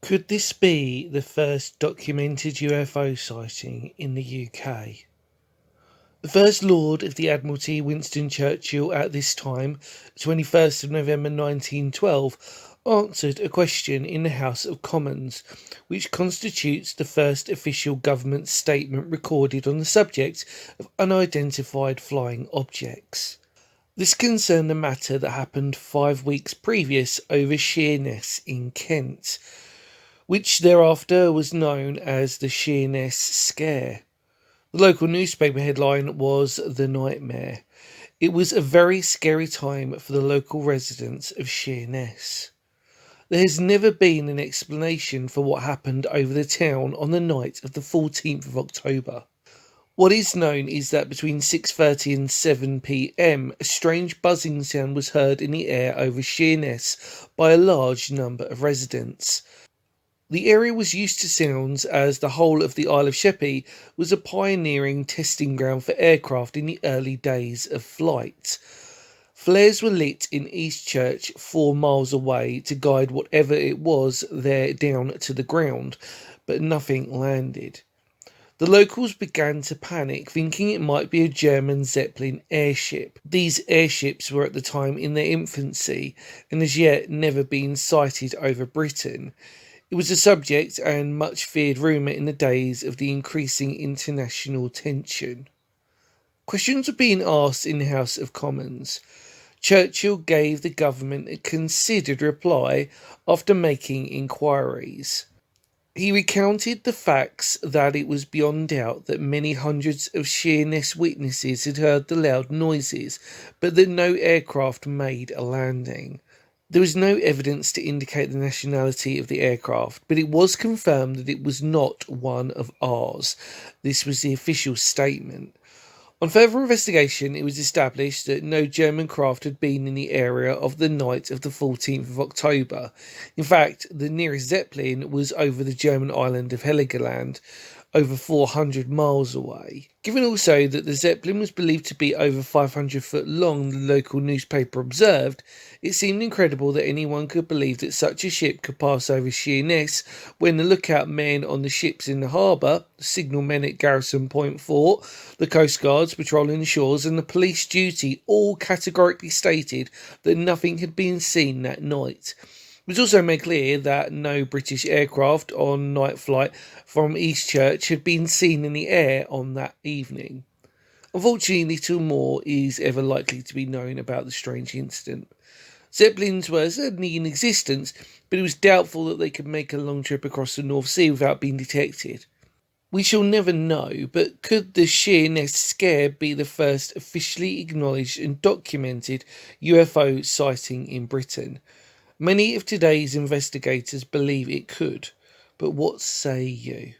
Could this be the first documented UFO sighting in the UK? The First Lord of the Admiralty, Winston Churchill, at this time, 21st of November 1912, answered a question in the House of Commons, which constitutes the first official government statement recorded on the subject of unidentified flying objects. This concerned a matter that happened 5 weeks previous over Sheerness in Kent, which thereafter was known as the Sheerness Scare. The local newspaper headline was "The Nightmare." It was a very scary time for the local residents of Sheerness. There has never been an explanation for what happened over the town on the night of the 14th of October. What is known is that between 6:30 and 7 p.m, a strange buzzing sound was heard in the air over Sheerness by a large number of residents. The area was used to sounds as the whole of the Isle of Sheppey was a pioneering testing ground for aircraft in the early days of flight. Flares were lit in Eastchurch 4 miles away to guide whatever it was there down to the ground, but nothing landed. The locals began to panic, thinking it might be a German Zeppelin airship. These airships were at the time in their infancy and as yet never been sighted over Britain. It was a subject and much feared rumour in the days of the increasing international tension. Questions were being asked in the House of Commons. Churchill gave the government a considered reply after making inquiries. He recounted the facts that it was beyond doubt that many hundreds of Sheerness witnesses had heard the loud noises, but that no aircraft made a landing. There was no evidence to indicate the nationality of the aircraft, but it was confirmed that it was not one of ours. This was the official statement. On further investigation, it was established that no German craft had been in the area of the night of the 14th of October. In fact, the nearest Zeppelin was over the German island of Heligoland, over 400 miles away. Given also that the Zeppelin was believed to be over 500 foot long, the local newspaper observed, it seemed incredible that anyone could believe that such a ship could pass over Sheerness when the lookout men on the ships in the harbour, the signal men at Garrison Point Fort, the coast guards patrolling the shores and the police duty all categorically stated that nothing had been seen that night. It was also made clear that no British aircraft on night flight from Eastchurch had been seen in the air on that evening. Unfortunately, little more is ever likely to be known about the strange incident. Zeppelins were certainly in existence, but it was doubtful that they could make a long trip across the North Sea without being detected. We shall never know, but could the Sheerness Scare be the first officially acknowledged and documented UFO sighting in Britain? Many of today's investigators believe it could, but what say you?